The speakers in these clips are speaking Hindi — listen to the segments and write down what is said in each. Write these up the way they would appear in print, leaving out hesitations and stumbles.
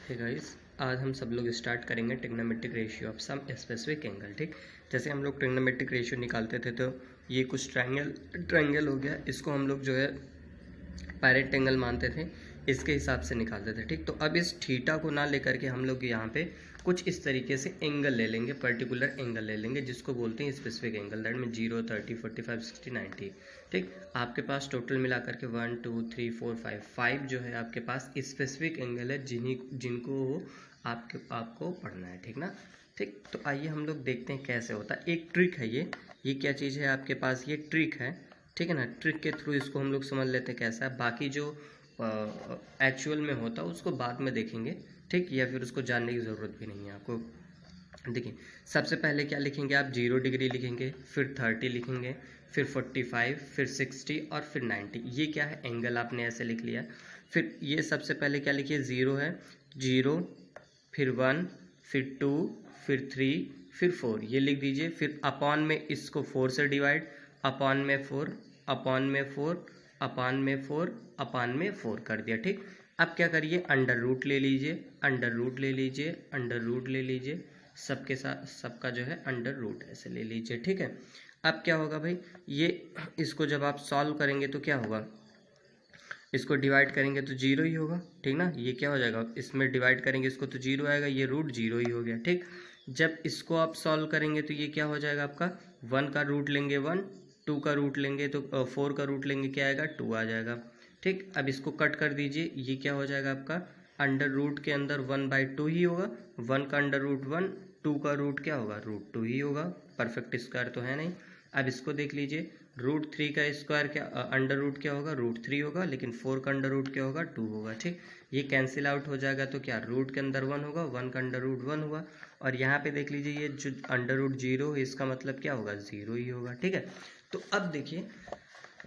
हे गाइस, आज हम सब लोग स्टार्ट करेंगे trigonometric ratio of some specific angle. ठीक, जैसे हम लोग ट्रिग्नोमेट्रिक रेशियो निकालते थे तो ये कुछ ट्रायंगल हो गया, इसको हम लोग जो है पायरेक्ट एंगल मानते थे, इसके हिसाब से निकालते थे। ठीक, तो अब इस थीटा को ना लेकर के हम लोग यहाँ पे कुछ इस तरीके से एंगल ले लेंगे, पर्टिकुलर एंगल ले लेंगे जिसको बोलते हैं स्पेसिफिक एंगल। दैट में 0, 30, 45, 60, 90। ठीक, आपके पास टोटल मिला करके 1, 2, 3, 4, 5 जो है आपके पास स्पेसिफिक एंगल है जिनको आपको पढ़ना है। ठीक ना। ठीक, तो आइए हम लोग देखते हैं कैसे होता है। एक ट्रिक है ये क्या चीज़ है आपके पास, ये ट्रिक है। ठीक है ना, ट्रिक के थ्रू इसको हम लोग समझ लेते हैं कैसा है। बाकी जो एक्चुअल में होता है उसको बाद में देखेंगे। ठीक, या फिर उसको जानने की ज़रूरत भी नहीं है आपको। देखिए, सबसे पहले क्या लिखेंगे आप, 0 डिग्री लिखेंगे, फिर 30 लिखेंगे, फिर 45, फिर 60 और फिर 90। ये क्या है, एंगल आपने ऐसे लिख लिया। फिर ये सबसे पहले क्या लिखिए, 0 है, 0, फिर 1, फिर 2, फिर 3, फिर 4, ये लिख दीजिए। फिर अपॉन में इसको 4 से डिवाइड, अपॉन में 4, अपॉन में 4, अपॉन में 4, अपॉन में 4 कर दिया। ठीक, अब क्या करिए, अंडर रूट ले लीजिए, अंडर रूट ले लीजिए, अंडर रूट ले लीजिए, सबके साथ सबका जो है अंडर रूट ऐसे ले लीजिए। ठीक है, अब क्या होगा भाई, ये इसको जब आप सॉल्व करेंगे तो क्या होगा, इसको डिवाइड करेंगे तो 0 ही होगा। ठीक ना, ये क्या हो जाएगा, इसमें डिवाइड करेंगे इसको तो 0 आएगा, ये रूट 0 ही हो गया। ठीक, जब इसको आप सॉल्व करेंगे तो ये क्या हो जाएगा आपका, 1 का रूट लेंगे 1, 2 का रूट लेंगे तो 4 का रूट लेंगे क्या आएगा, 2 आ जाएगा। ठीक, अब इसको कट कर दीजिए, ये क्या हो जाएगा आपका, अंडर रूट के अंदर 1/2 ही होगा, 1 का अंडर रूट 1, 2 का रूट क्या होगा, रूट 2 ही होगा। परफेक्ट स्क्वायर तो है नहीं। अब इसको देख लीजिए, रूट 3 का स्क्वायर क्या, अंडर रूट क्या होगा, रूट 3 होगा, लेकिन 4 का अंडर रूट क्या होगा, 2 होगा। ठीक, ये कैंसिल आउट हो जाएगा तो क्या, रूट के अंदर 1 होगा, 1 का अंडर रूट 1 हुआ। और यहाँ पे देख लीजिए, ये जो अंडर रूट 0 है इसका मतलब क्या होगा, 0 ही होगा। ठीक है, तो अब देखिए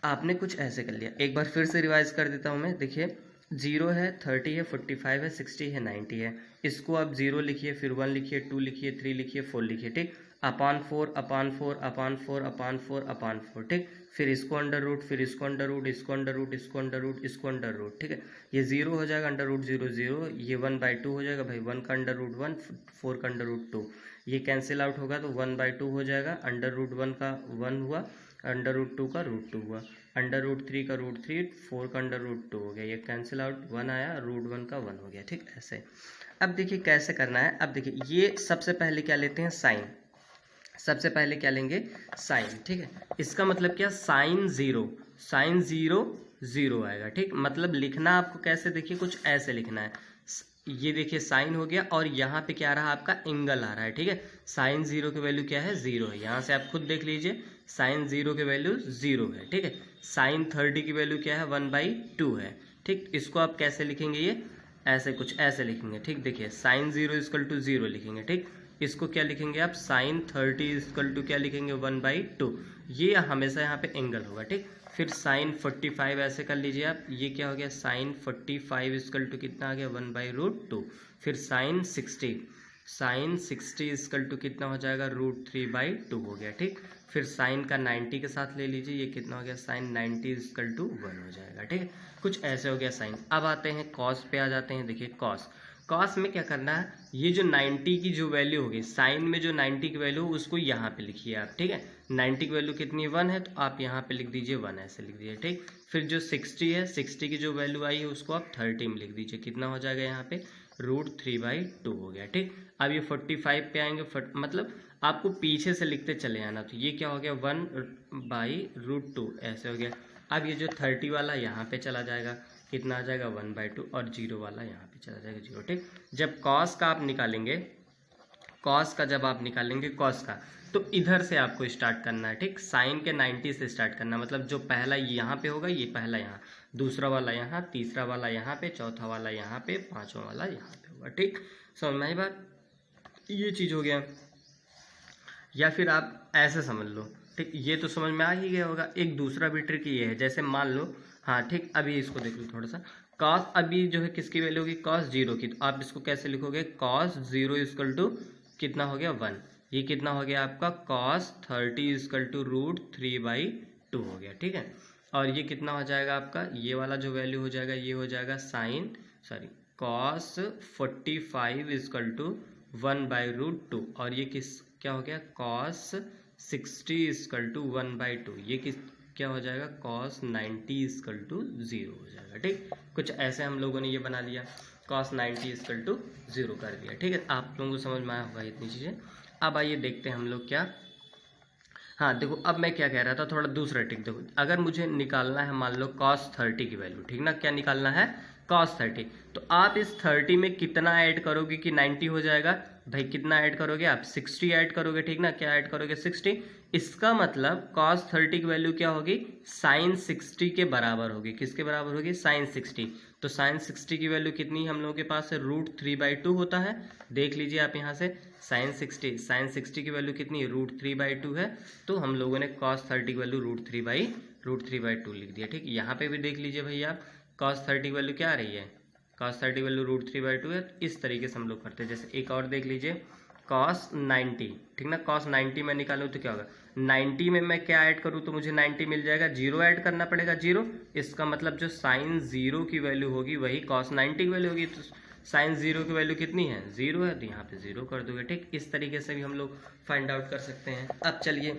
आपने कुछ ऐसे कर लिया, एक बार फिर से रिवाइज कर देता हूँ मैं। देखिए, 0 है, 30 है, 45 है, 60 है, 90 है। इसको आप 0 लिखिए, फिर 1 लिखिए, 2 लिखिए, 3 लिखिए, 4 लिखिए। ठीक, upon 4, upon 4, upon 4, upon 4, upon 4। ठीक, फिर इसको अंडर रूट, फिर इसको अंडर रूट, इसको अंडर रूट, इसको अंडर रूट, इसको अंडर रूट। ठीक है, ये 0 हो जाएगा, अंडर रूट 0, 0, ये 1/2 हो जाएगा भाई, 1 का अंडर रूट 1, 4 का अंडर रूट 2, ये कैंसिल आउट होगा तो 1/2 हो जाएगा, अंडर रूट 1 का 1 हुआ, अंडर रूट 2 का रूट 2 हुआ, अंडर रूट 3 का रूट 3, 4 का अंडर रूट 2 हो गया, ये कैंसिल आउट 1 आया, रूट 1 का 1 हो गया। ठीक, ऐसे। अब देखिए कैसे करना है। अब देखिए, ये सबसे पहले क्या लेते हैं, साइन। सबसे पहले क्या लेंगे, साइन। ठीक है, इसका मतलब क्या, साइन 0, साइन 0 0 आएगा। ठीक, मतलब लिखना आपको कैसे, देखिए कुछ ऐसे लिखना है। ये देखिए साइन हो गया, और यहाँ पे क्या आ रहा है आपका, एंगल आ रहा है। ठीक है, साइन 0 की वैल्यू क्या है, 0 है। यहाँ से आप खुद देख लीजिए, साइन 0 की वैल्यू 0 है। ठीक है, साइन 30 की वैल्यू क्या है, 1/2 है। ठीक, इसको आप कैसे लिखेंगे, ये ऐसे कुछ ऐसे लिखेंगे। ठीक, देखिए साइन 0 लिखेंगे। ठीक, इसको क्या लिखेंगे आप, साइन 30 क्या लिखेंगे, 1/2। ये हमेशा यहाँ पे एंगल होगा। ठीक, फिर साइन 45 ऐसे कर लीजिए आप, ये क्या हो गया, साइन 45 कितना आ गया, 1/√2। फिर साइन 60 कितना हो जाएगा, √3/2 हो गया। ठीक, फिर साइन का 90 के साथ ले लीजिए, ये कितना हो गया, साइन 90 1 हो जाएगा। ठीक है, कुछ ऐसे हो गया साइन। अब आते हैं कॉस पे, आ जाते हैं। देखिए कॉस, कॉस में क्या करना है, ये जो 90 की जो वैल्यू होगी, साइन में जो 90 की वैल्यू उसको यहाँ पे लिखिए आप। ठीक है, 90 की वैल्यू कितनी, 1 है, तो आप यहाँ पे लिख दीजिए 1, ऐसे लिख दीजिए। ठीक, फिर जो 60 है, 60 की जो वैल्यू आई है उसको आप 30 में लिख दीजिए, कितना हो जाएगा यहाँ पे, √3/2 हो गया। ठीक, अब ये 45 पे आएंगे, मतलब आपको पीछे से लिखते चले आना, तो ये क्या हो गया, 1/√2 ऐसे हो गया। अब ये जो 30 वाला यहाँ पे चला जाएगा, कितना आ जाएगा, 1/2, और 0 वाला यहाँ पे चला जाएगा 0। ठीक, जब कॉस का आप निकालेंगे, कॉस का जब आप निकालेंगे कॉस का, तो इधर से आपको स्टार्ट करना है। ठीक, साइन के 90 से स्टार्ट करना, मतलब जो पहला यहाँ पे होगा, ये पहला यहाँ, दूसरा वाला यहाँ, तीसरा वाला यहाँ पे, चौथा वाला यहाँ पे, पांचवा वाला यहाँ पे होगा। ठीक, समझ में आई बात, ये चीज़ हो गया। या फिर आप ऐसे समझ लो। ठीक, ये तो समझ में आ ही गया होगा। एक दूसरा भी ट्रिक ये है, जैसे मान लो, हाँ ठीक, अभी इसको देख लो थोड़ा सा। कॉस अभी जो है किसकी वैल्यू होगी, कॉस 0 की, तो आप इसको कैसे लिखोगे, कॉस 0 कितना हो गया, 1। ये कितना हो गया आपका, कॉस 30 √3/2 हो गया। ठीक है, और ये कितना हो जाएगा आपका, ये वाला जो वैल्यू हो जाएगा, ये हो जाएगा sine, sorry cos 45 equal to 1/√2 और ये क्या हो गया cos 60 इजकल टू 1/2, ये क्या हो जाएगा cos 90 इजकल टू 0 हो जाएगा। ठीक, कुछ ऐसे हम लोगों ने ये बना लिया, cos 90 इजकल टू 0 कर दिया। ठीक है, आप लोगों को समझ में आया होगा इतनी चीज़ें। अब आइए देखते हैं हम लोग क्या, हाँ देखो अब मैं क्या कह रहा था, थोड़ा दूसरा टिक देखो, अगर मुझे निकालना है मान लो cos 30 की वैल्यू, ठीक ना, क्या निकालना है cos 30, तो आप इस 30 में कितना ऐड करोगे कि 90 हो जाएगा भाई, कितना ऐड करोगे आप 60 ऐड करोगे, ठीक ना, क्या ऐड करोगे 60, इसका मतलब cos 30 की वैल्यू क्या होगी sin 60 के बराबर होगी, किसके बराबर होगी sin 60, तो sin 60 की वैल्यू कितनी हम लोगों के पास है √3/2 होता है, देख लीजिए आप यहाँ से sin 60 की वैल्यू कितनी है √3/2 है, तो हम लोगों ने cos 30 की वैल्यू √3/2 लिख दिया। ठीक, यहाँ पे भी देख लीजिए भैया आप cos 30 की वैल्यू क्या आ रही है, cos 30 की वैल्यू √3/2 है, तो इस तरीके से हम लोग करते हैं। जैसे एक और देख लीजिए cos 90, ठीक ना, cos 90 में निकालूँ तो क्या होगा, 90 में मैं क्या ऐड करूँ तो मुझे 90 मिल जाएगा, 0 ऐड करना पड़ेगा 0, इसका मतलब जो sin 0 की वैल्यू होगी वही cos 90 की वैल्यू होगी, तो sin 0 की वैल्यू कितनी है 0 है, तो यहाँ पे 0 कर दोगे। ठीक, इस तरीके से भी हम लोग फाइंड आउट कर सकते हैं। अब चलिए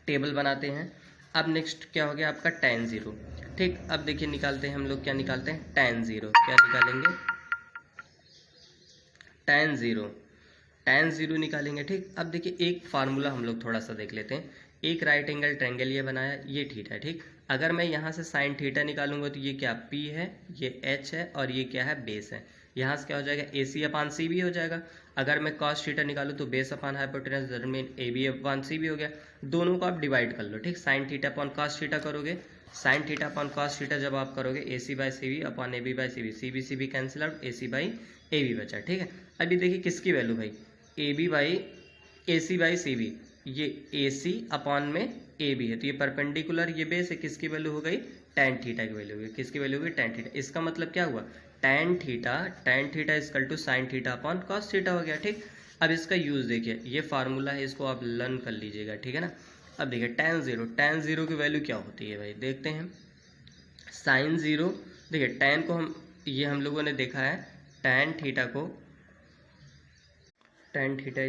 टेबल बनाते हैं। अब नेक्स्ट क्या हो गया आपका tan 0। ठीक, अब देखिए निकालते हैं हम लोग, क्या निकालते हैं tan 0, क्या निकालेंगे tan 0 निकालेंगे। ठीक, अब देखिए एक फार्मूला हम लोग थोड़ा सा देख लेते हैं, एक राइट एंगल ट्रायंगल ये बनाया, ये थीटा है। ठीक, अगर मैं यहाँ से साइन थीटा निकालूंगा तो ये क्या P है, ये H है और ये क्या है बेस है, यहाँ से क्या हो जाएगा AC/C भी हो जाएगा। अगर मैं cos थीटा निकालूँ तो base upon hypotenuse mean AB/C भी हो गया, दोनों को आप डिवाइड कर लो। ठीक, sine theta upon cos theta करोगे, sine theta upon cos theta जब आप करोगे AC/CB upon AB/CB, CB cancel out, AC/AB बचा। ठीक है, अभी देखिए किसकी वैल्यू भाई AC/CB, ये AC अपॉन में AB है, तो ये परपेंडिकुलर, ये बेस है, किसकी वैल्यू हो गई tan थीटा की वैल्यू हो गई, किसकी वैल्यू हो गई tan थीटा। इसका मतलब क्या हुआ tan theta equal to sine theta upon cos theta हो गया। ठीक, अब इसका यूज देखिए, ये फार्मूला है, इसको आप लर्न कर लीजिएगा। ठीक है ना, अब देखिए tan 0 की वैल्यू क्या होती है भाई, देखते हैं sin 0, देखिए tan को हम लोगों ने देखा है tan थीटा को, tan थीटा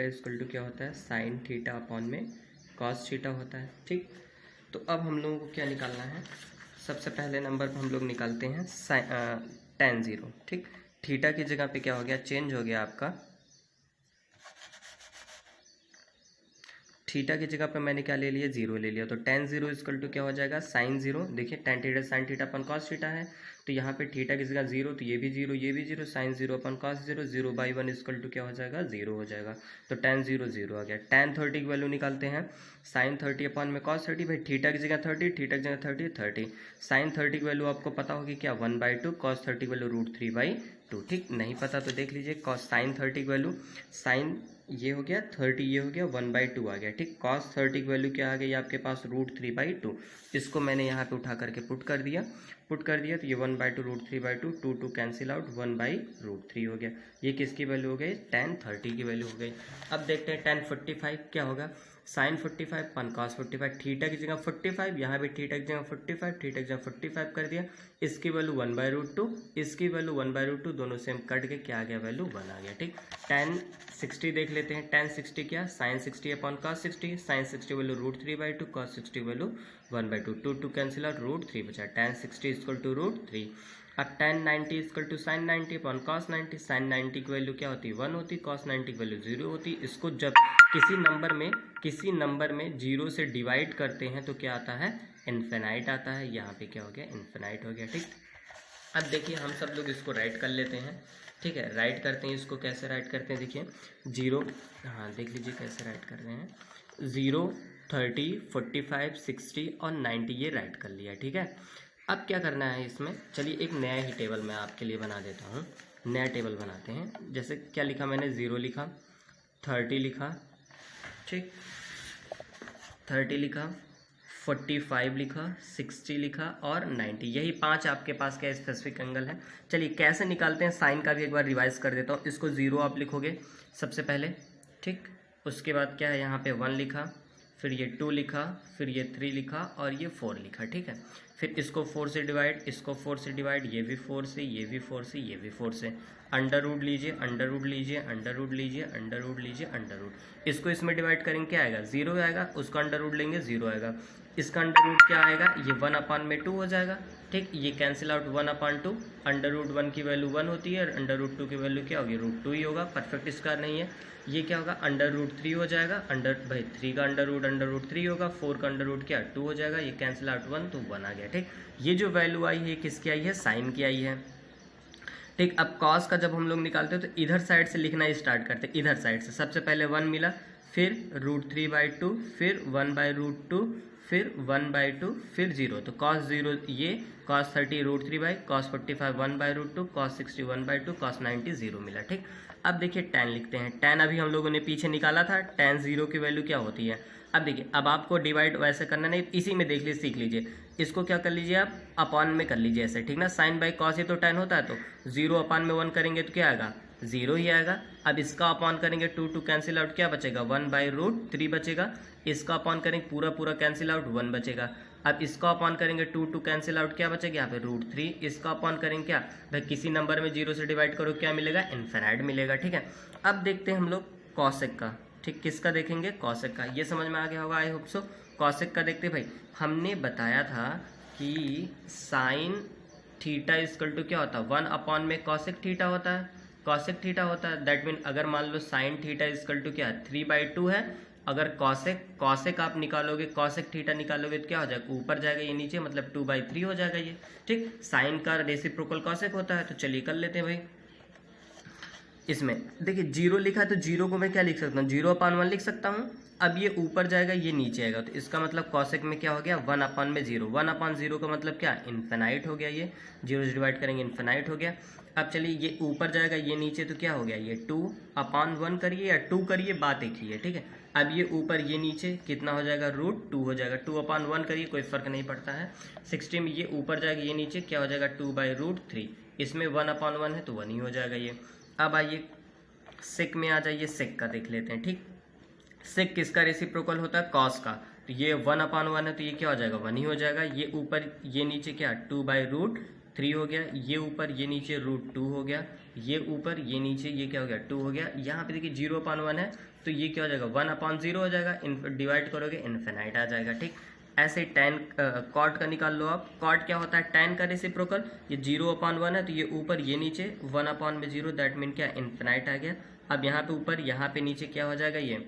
इजकल टू क्या होता है साइन थीटा अपॉन में cos थीटा होता है। ठीक, तो अब हम लोगों को क्या निकालना है, सबसे पहले नंबर पर हम लोग निकालते हैं tan 0। ठीक, थीटा की जगह पे क्या हो गया, चेंज हो गया आपका, थीटा की जगह पे मैंने क्या ले लिया 0 ले लिया, तो tan 0 इजकल टू क्या हो जाएगा sin 0, देखिए tan थीटा sin थीटा अपन cos थीटा है, तो यहाँ पे थीटा की जगह 0, तो ये भी 0 ये भी 0, sin 0 upon cos 0, 0/1 equal to क्या हो जाएगा 0 हो जाएगा, तो tan 0 0 आ गया। tan 30 की वैल्यू निकालते हैं, sin 30 अपॉन में cos 30, भाई थीटा की जगह 30, थीटा की जगह 30, sin 30 की वैल्यू आपको पता होगी क्या 1/2, cos 30 की वैल्यू √3/2। ठीक, नहीं पता तो देख लीजिए sin 30 की वैल्यू, साइन ये हो गया 30, ये हो गया 1/2 आ गया। ठीक, cos 30 की वैल्यू क्या आ गई आपके पास √3/2, इसको मैंने यहाँ पे उठा करके पुट कर दिया, तो ये 1/2 √3/2, 2 कैंसिल आउट, 1/√3 हो गया। ये किसकी वैल्यू हो गई tan 30 की वैल्यू हो गई। अब देखते हैं tan 45 क्या होगा, sin 45 अपन cos 45, थीटा की जगह 45, यहाँ भी थीटा की जगह 45, थीटा की जगह 45 कर दिया, इसकी वैल्यू 1/√2, इसकी वैल्यू 1/√2, दोनों सेम कट के क्या आ गया वैल्यू 1 आ गया। ठीक, tan 60 देख लेते हैं, tan 60 क्या sin 60 upon cos 60, sin 60 value √3/2, cos 60 value 1/2, 2 cancel out, √3 बचा, tan 60 इजकल टू √3। अब tan 90 equal to sin 90 upon cos 90, sin 90 की वैल्यू क्या होती है 1 होती, cos 90 की वैल्यू 0 होती। इसको जब किसी नंबर में 0 से डिवाइड करते हैं तो क्या आता है इन्फिनाइट आता है, यहाँ पे क्या हो गया इन्फिनाइट हो गया। ठीक, अब देखिए हम सब लोग इसको राइट कर लेते हैं। ठीक है, राइट करते हैं, इसको कैसे राइट करते हैं, देखिए 0, हाँ देख लीजिए कैसे राइट कर रहे हैं, 0 30 45 60 और 90 ये राइट कर लिया। ठीक है, अब क्या करना है इसमें, चलिए एक नया ही टेबल मैं आपके लिए बना देता हूँ, नया टेबल बनाते हैं। जैसे क्या लिखा मैंने 0 लिखा, 30 लिखा, ठीक 30 लिखा, 45 लिखा, 60 लिखा और 90, यही 5 आपके पास क्या स्पेसिफिक एंगल है। चलिए कैसे निकालते हैं, साइन का भी एक बार रिवाइज कर देता हूँ। इसको 0 आप लिखोगे सबसे पहले, ठीक, उसके बाद क्या है यहाँ पे 1 लिखा, फिर ये 2 लिखा, फिर ये 3 लिखा और ये 4 लिखा, ठीक है। फिर इसको 4 से डिवाइड, इसको 4 से डिवाइड, ये भी 4 से, ये भी 4 से, ये भी 4 से। अंडर रूट लीजिए, अंडर रूट लीजिए, अंडर रूट लीजिए, अंडर रूट लीजिए, अंडर रूट। इसको इसमें डिवाइड करेंगे क्या आएगा, 0 आएगा। उसका अंडर रूट लेंगे 0 आएगा। इसका अंडर रूट क्या आएगा, ये 1/2 हो जाएगा, ठीक। ये कैंसिल आउट 1/2। अंडर रूट 1 की वैल्यू 1 होती है और अंडर रूट 2 की वैल्यू क्या होगी, √2 ही होगा। परफेक्ट स्क्वायर नहीं है। ये क्या होगा, अंडर रूट 3 हो जाएगा। अंडर 3 का अंडर रूट 3 होगा। 4 का अंडर रूट क्या 2 हो जाएगा। ये कैंसिल आउट 1 तो 1 आ गया, ठीक। ये जो वैल्यू आई है किसकी आई है, साइन की आई है, ठीक। अब कॉस का जब हम लोग निकालते हैं तो इधर साइड से लिखना स्टार्ट करते हैं। इधर साइड से सबसे पहले 1 मिला, फिर √3/2, फिर 1/√2, फिर 1/2, फिर 0। तो cos 0 ये cos 30 √3/, cos 45 1/√2, cos 60 1/2, cos 90 0 मिला, ठीक। अब देखिए tan लिखते हैं। tan अभी हम लोगों ने पीछे निकाला था। tan 0 की वैल्यू क्या होती है। अब देखिए, अब आपको डिवाइड वैसे करना नहीं, इसी में देख लीजिए, सीख लीजिए। इसको क्या कर लीजिए आप, अपॉन में कर लीजिए ऐसे, ठीक ना। साइन बाई कॉस ये तो tan होता है, तो 0/1 करेंगे तो क्या आएगा, 0 ही आएगा। अब इसका अपॉन करेंगे 2 कैंसिल आउट, क्या बचेगा, 1/√3 बचेगा। इसका अपॉन करेंगे पूरा कैंसिल आउट, 1 बचेगा। अब इसका अपॉन करेंगे 2 कैंसिल आउट, क्या बचेगा यहाँ पे √3। इसका अपॉन करेंगे क्या, भाई किसी नंबर में 0 से डिवाइड करो क्या मिलेगा, इन्फिनाइट मिलेगा, ठीक है। अब देखते हैं हम लोग कॉसेक का, ठीक। किसका देखेंगे, कॉसेक का। ये समझ में आ गया होगा, आई होप सो। कॉसेक का देखते भाई, हमने बताया था कि साइन थीटा इक्वल टू क्या होता है, 1/cosec थीटा होता है, cosec थीटा होता है। दैट मीन अगर मान लो साइन थीटा इक्वल टू क्या है, 3/2 है। अगर cosec आप निकालोगे, cosec थीटा निकालोगे तो क्या हो जाएगा, ऊपर जाएगा, ये नीचे, मतलब 2/3 हो जाएगा ये, ठीक। साइन का रेसिप्रोकल cosec होता है, तो चलिए कर लेते हैं भाई। इसमें देखिए 0 लिखा है, तो 0 को मैं क्या लिख सकता हूँ, 0/1 लिख सकता हूँ। अब ये ऊपर जाएगा, ये नीचे आएगा, तो इसका मतलब cosec में क्या हो गया, 1/0। 1/0 का मतलब क्या, इन्फिनाइट हो गया। ये 0 से डिवाइड करेंगे, इन्फिनाइट हो गया। अब चलिए ये ऊपर जाएगा, ये नीचे, तो क्या हो गया, ये 2/1 करिए या 2 करिए, बात एक ही है, ठीक है। अब ये ऊपर ये नीचे कितना हो जाएगा, √2 हो जाएगा। 2/1 करिए, कोई फर्क नहीं पड़ता है। 60 में ये ऊपर जाएगा, ये नीचे, क्या हो जाएगा, 2/√3। इसमें 1/1 है तो 1 ही हो जाएगा ये। अब आइए सेक में आ जाइए, सेक का देख लेते हैं, ठीक। सेक किसका रेसिप्रोकल होता है, कॉस का। तो ये 1/1 है तो ये क्या हो जाएगा, 1 ही हो जाएगा। ये ऊपर ये नीचे क्या, 2/√3 हो गया। ये ऊपर ये नीचे √2 हो गया। ये ऊपर ये नीचे ये क्या हो गया, 2 हो गया। यहाँ पे देखिए 0/1 है तो ये क्या हो जाएगा, 1/0 हो जाएगा। डिवाइड करोगे इन्फिनाइट आ जाएगा, ठीक। ऐसे tan कॉट का निकाल लो आप। कॉट क्या होता है, tan का रेसिप्रोकल। ये 0/1 है तो ये ऊपर ये नीचे 1/0, दैट मीन क्या, इन्फिनाइट आ गया। अब यहाँ पे ऊपर यहाँ पे नीचे क्या हो जाएगा, ये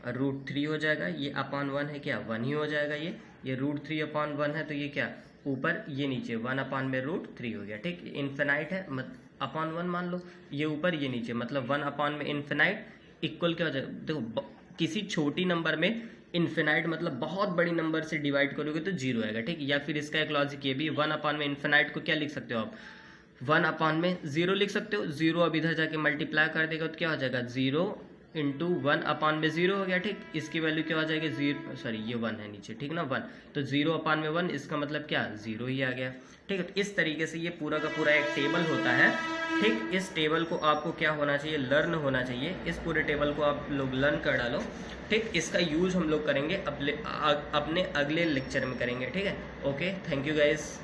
√3 हो जाएगा। ये /1 है क्या, 1 ही हो जाएगा। ये √3/1 है तो ये क्या, ऊपर ये नीचे 1/√3 हो गया, ठीक। इन्फिनाइट है, /1 मान लो। ये ऊपर ये नीचे, मतलब 1/इन्फिनाइट इक्वल क्या हो जाएगा। देखो किसी छोटी नंबर में इन्फिनाइट मतलब बहुत बड़ी नंबर से डिवाइड करोगे तो 0 आएगा, ठीक। या फिर इसका एक लॉजिक ये भी, 1/इन्फिनाइट को क्या लिख सकते हो आप, 1/0 लिख सकते हो। 0 अब इधर जाके मल्टीप्लाई कर देगा तो क्या हो जाएगा, 0 × 1/0 हो गया, ठीक। इसकी वैल्यू क्या हो जाएगी, 0, सॉरी ये 1 है नीचे, ठीक ना, 1। तो 0/1 इसका मतलब क्या, 0 ही आ गया, ठीक है। तो इस तरीके से ये पूरा का पूरा एक टेबल होता है, ठीक। इस टेबल को आपको क्या होना चाहिए, लर्न होना चाहिए। इस पूरे टेबल को आप लोग लर्न कर डालो, ठीक। इसका यूज हम लोग करेंगे अपने अगले लेक्चर में करेंगे, ठीक है। Okay, thank you guys.